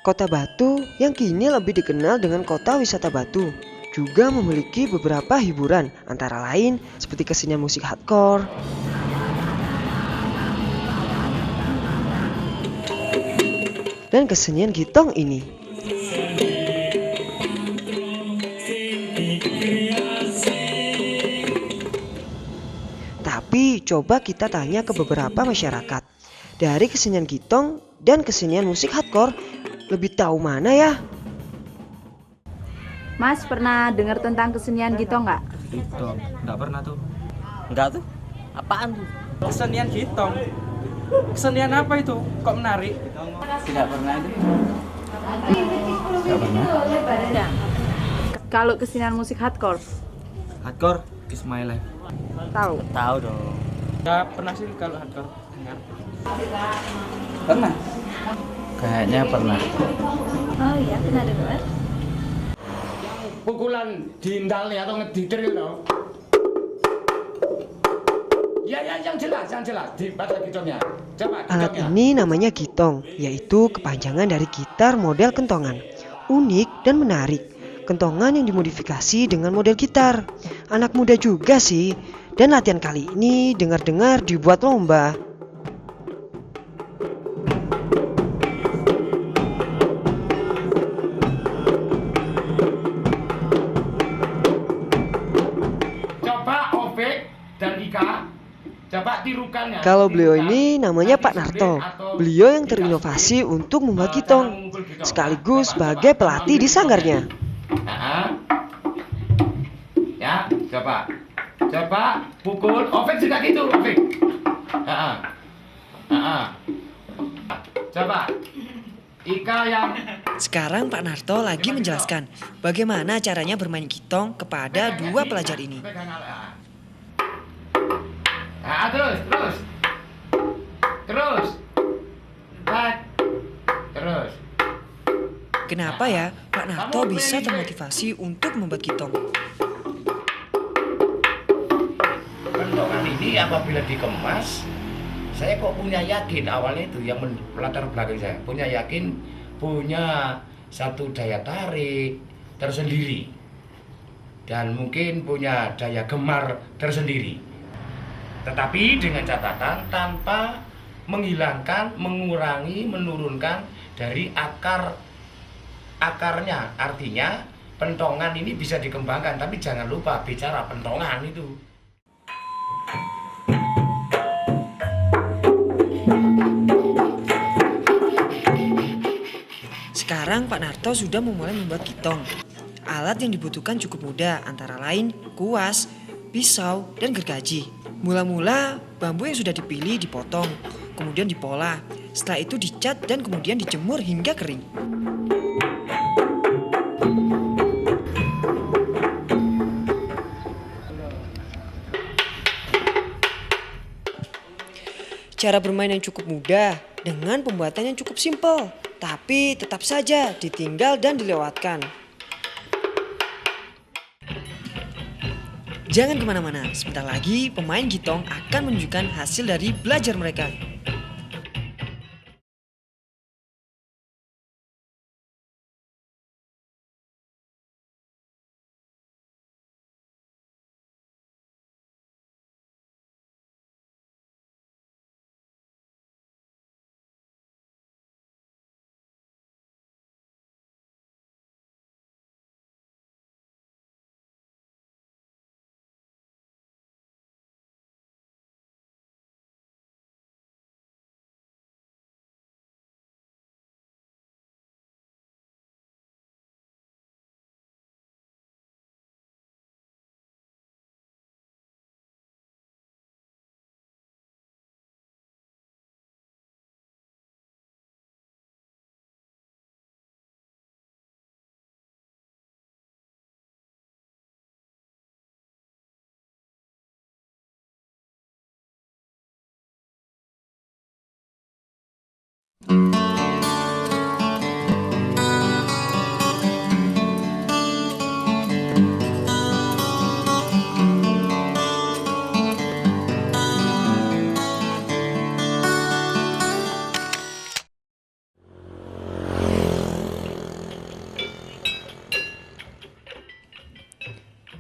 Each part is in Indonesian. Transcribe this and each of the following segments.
Kota Batu yang kini lebih dikenal dengan Kota Wisata Batu juga memiliki beberapa hiburan, antara lain seperti kesenian musik hardcore, dan kesenian gitong ini. Tapi coba kita tanya ke beberapa masyarakat. Dari kesenian gitong dan kesenian musik hardcore, lebih tahu mana ya? Mas pernah dengar tentang kesenian gitong nggak? Gitong, nggak pernah tuh. Enggak tuh? Apaan tuh? Kesenian gitong. Kesenian apa itu? Kok menarik? Tidak pernah itu. Enggak pernah. Ya. Kalau kesenian musik hardcore, Hardcore is my life. tahu? Tahu dong. Nggak pernah sih kalau hardcore dengar. Pernah? Kayaknya pernah. Oh iya, pernah dengar. Pukulan dindal ya atau ngeditir itu. Ya yang jelas di pada gitongnya. Coba Alat gitongnya. ini namanya gitong, yaitu kepanjangan dari gitar model kentongan. Unik dan menarik, kentongan yang dimodifikasi dengan model gitar. Anak muda juga sih, dan latihan kali ini dengar-dengar dibuat lomba. Coba Ovik dan Ika. Coba tirukan ya. Kalau beliau ini namanya Pak Narto. Beliau yang terinovasi untuk membuat gitong, sekaligus sebagai pelatih di sanggarnya. Ya, coba. Coba pukul. Ovik juga gitu, Ovik. Coba. Ika yang Sekarang Pak Narto lagi menjelaskan bagaimana caranya bermain gitong kepada dua pelajar ini. Terus. Terus. Kenapa ya Pak Narto bisa termotivasi untuk membuat gitong? Kentongan ini apabila dikemas, saya kok punya yakin awalnya itu yang latar belakang saya punya satu daya tarik tersendiri dan mungkin punya daya gemar tersendiri. Tetapi dengan catatan tanpa menghilangkan, mengurangi, menurunkan dari akarnya. Artinya pentongan ini bisa dikembangkan, tapi jangan lupa bicara pentongan itu. Sekarang Pak Narto sudah memulai membuat gitong. Alat yang dibutuhkan cukup mudah, antara lain kuas, pisau, dan gergaji. Mula-mula bambu yang sudah dipilih dipotong, kemudian dipola. Setelah itu dicat dan kemudian dijemur hingga kering. Cara bermain yang cukup mudah dengan pembuatan yang cukup simpel, tapi tetap saja ditinggal dan dilewatkan. Jangan kemana-mana, sebentar lagi pemain gitong akan menunjukkan hasil dari belajar mereka.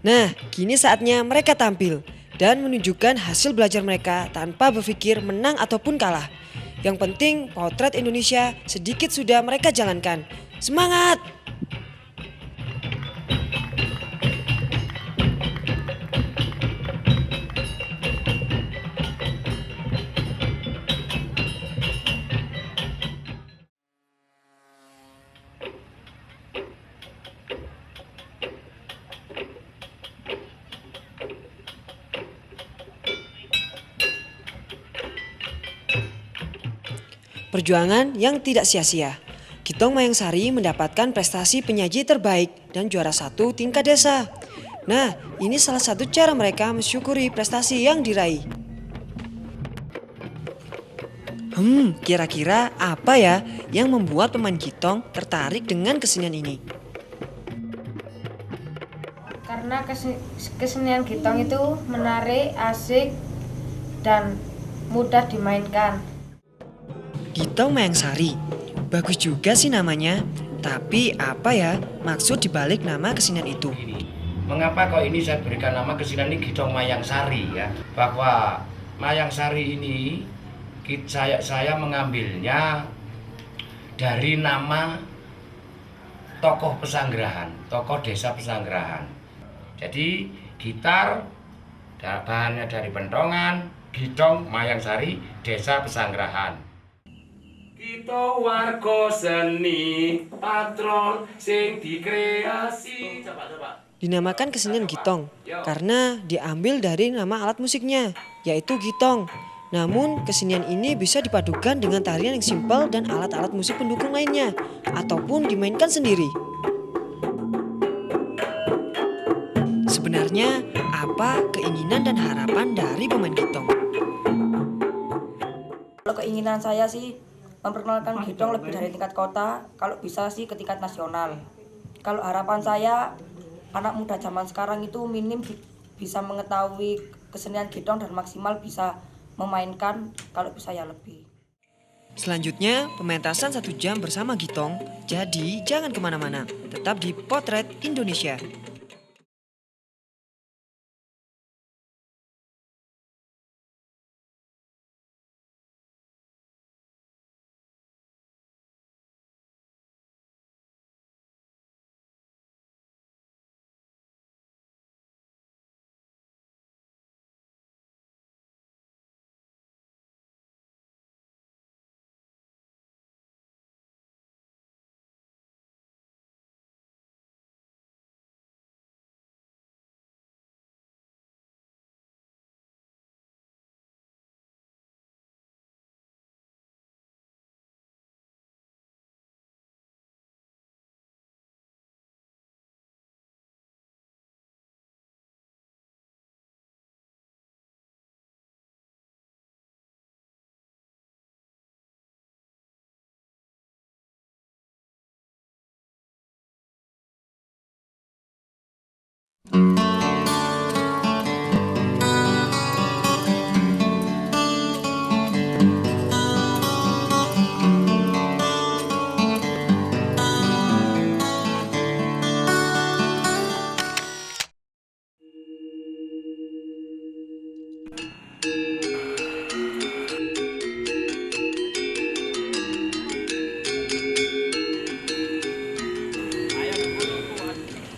Nah, kini saatnya mereka tampil dan menunjukkan hasil belajar mereka tanpa berpikir menang ataupun kalah. Yang penting potret Indonesia sedikit sudah mereka jalankan. Semangat! Perjuangan yang tidak sia-sia. Gitong Mayangsari mendapatkan prestasi penyaji terbaik dan juara 1 tingkat desa. Nah, ini salah satu cara mereka mensyukuri prestasi yang diraih. Kira-kira apa ya yang membuat pemain gitong tertarik dengan kesenian ini? Karena kesenian gitong itu menarik, asik, dan mudah dimainkan. Gitong Mayangsari, bagus juga sih namanya. Tapi apa ya maksud dibalik nama kesenian itu? Mengapa kok ini saya berikan nama kesenian ini Gitong Mayangsari ya? Bahwa Mayangsari ini saya mengambilnya dari nama tokoh pesanggerahan, tokoh desa pesanggerahan. Jadi gitar bahannya dari pentongan, Gitong Mayangsari, desa pesanggerahan. Kita warga seni patron sing dikreasi. Dinamakan kesenian gitong karena diambil dari nama alat musiknya, yaitu gitong. Namun kesenian ini bisa dipadukan dengan tarian yang simpel dan alat-alat musik pendukung lainnya, ataupun dimainkan sendiri. Sebenarnya apa keinginan dan harapan dari pemain gitong? Kalau keinginan saya sih memperkenalkan gitong lebih dari tingkat kota, kalau bisa sih ke tingkat nasional. Kalau harapan saya, anak muda zaman sekarang itu minim bisa mengetahui kesenian gitong dan maksimal bisa memainkan, kalau bisa ya lebih. Selanjutnya, pementasan 1 jam bersama gitong, jadi jangan kemana-mana, tetap di Potret Indonesia.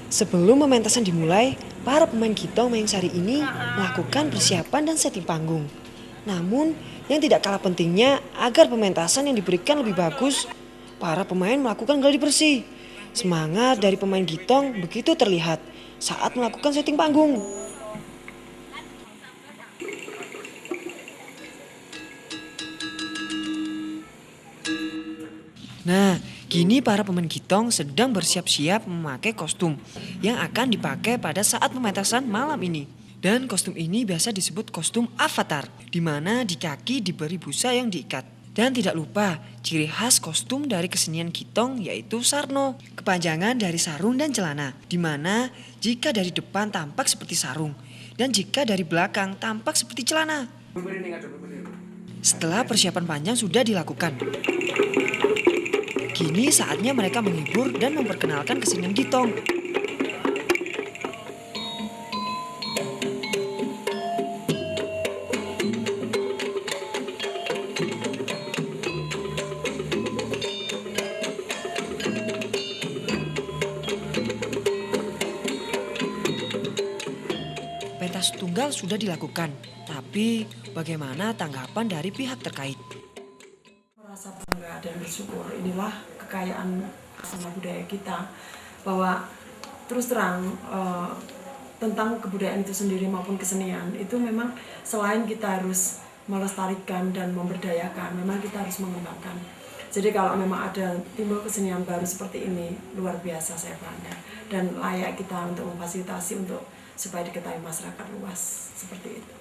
Sebelum pementasan dimulai, para pemain gitong Mayangsari ini melakukan persiapan dan setting panggung. Namun, yang tidak kalah pentingnya agar pementasan yang diberikan lebih bagus, para pemain melakukan gladi bersih. Semangat dari pemain gitong begitu terlihat saat melakukan setting panggung. Nah, kini para pemain gitong sedang bersiap-siap memakai kostum yang akan dipakai pada saat pementasan malam ini. Dan kostum ini biasa disebut kostum avatar, di mana di kaki diberi busa yang diikat. Dan tidak lupa, ciri khas kostum dari kesenian gitong yaitu sarno, kepanjangan dari sarung dan celana, di mana jika dari depan tampak seperti sarung, dan jika dari belakang tampak seperti celana. Setelah persiapan panjang sudah dilakukan, kini saatnya mereka menghibur dan memperkenalkan kesenian gitong. Kurs Tunggal sudah dilakukan. Tapi bagaimana tanggapan dari pihak terkait? Merasa bangga dan bersyukur, inilah kekayaan seni budaya kita, bahwa terus terang tentang kebudayaan itu sendiri maupun kesenian itu memang selain kita harus melestarikan dan memberdayakan, memang kita harus mengembangkan. Jadi kalau memang ada timbul kesenian baru seperti ini, luar biasa saya bangga dan layak kita untuk memfasilitasi untuk supaya diketahui masyarakat luas seperti itu.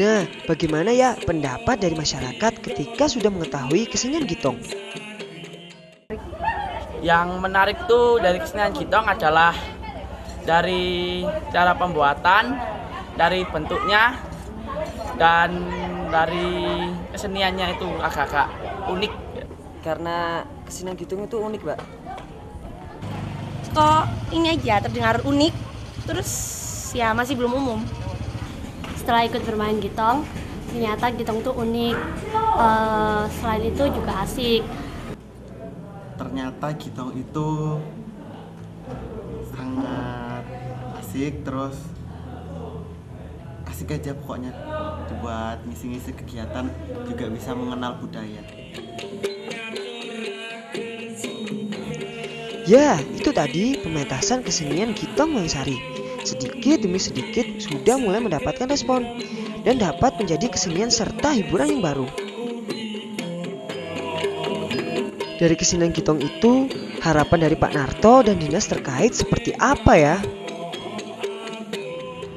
Nah, bagaimana ya pendapat dari masyarakat ketika sudah mengetahui kesenian Gitong? Yang menarik tuh dari kesenian Gitong adalah dari cara pembuatan, dari bentuknya, dan dari keseniannya itu agak-agak unik. Karena kesenian Gitong itu unik, Mbak. Kok ini aja terdengar unik, terus ya masih belum umum. Setelah ikut bermain gitong, ternyata gitong tuh unik. Selain itu juga asik. Ternyata gitong itu sangat asik, terus asik aja pokoknya dibuat ngisi-ngisi kegiatan, juga bisa mengenal budaya. Ya, itu tadi pementasan kesenian Gitong Wangsari. Sedikit demi sedikit sudah mulai mendapatkan respon dan dapat menjadi kesenian serta hiburan yang baru. Dari kesenian Gitong itu, harapan dari Pak Narto dan dinas terkait seperti apa ya?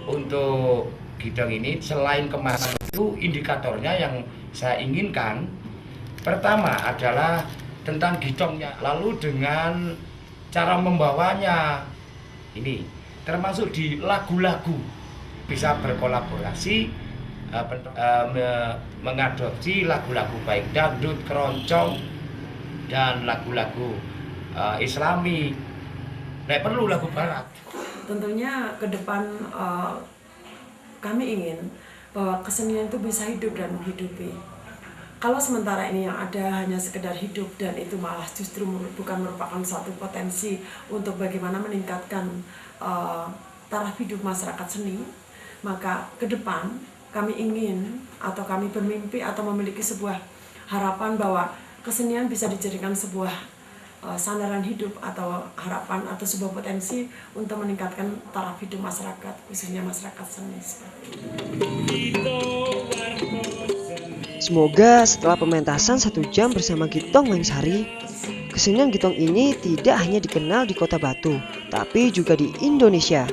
Untuk Gitong ini selain kemasan itu indikatornya yang saya inginkan pertama adalah tentang Gitongnya, lalu dengan cara membawanya ini termasuk di lagu-lagu bisa berkolaborasi mengadopsi lagu-lagu baik dangdut, keroncong dan lagu-lagu Islami. Nah, perlu lagu barat. Tentunya ke depan kami ingin bahwa kesenian itu bisa hidup dan menghidupi. Kalau sementara ini yang ada hanya sekedar hidup dan itu malah justru bukan merupakan suatu potensi untuk bagaimana meningkatkan taraf hidup masyarakat seni, maka ke depan kami ingin atau kami bermimpi atau memiliki sebuah harapan bahwa kesenian bisa dijadikan sebuah sandaran hidup atau harapan atau sebuah potensi untuk meningkatkan taraf hidup masyarakat, khususnya masyarakat seni. Semoga setelah pementasan 1 jam bersama Gitong Wangsari, kesenian Gitong ini tidak hanya dikenal di Kota Batu, tapi juga di Indonesia.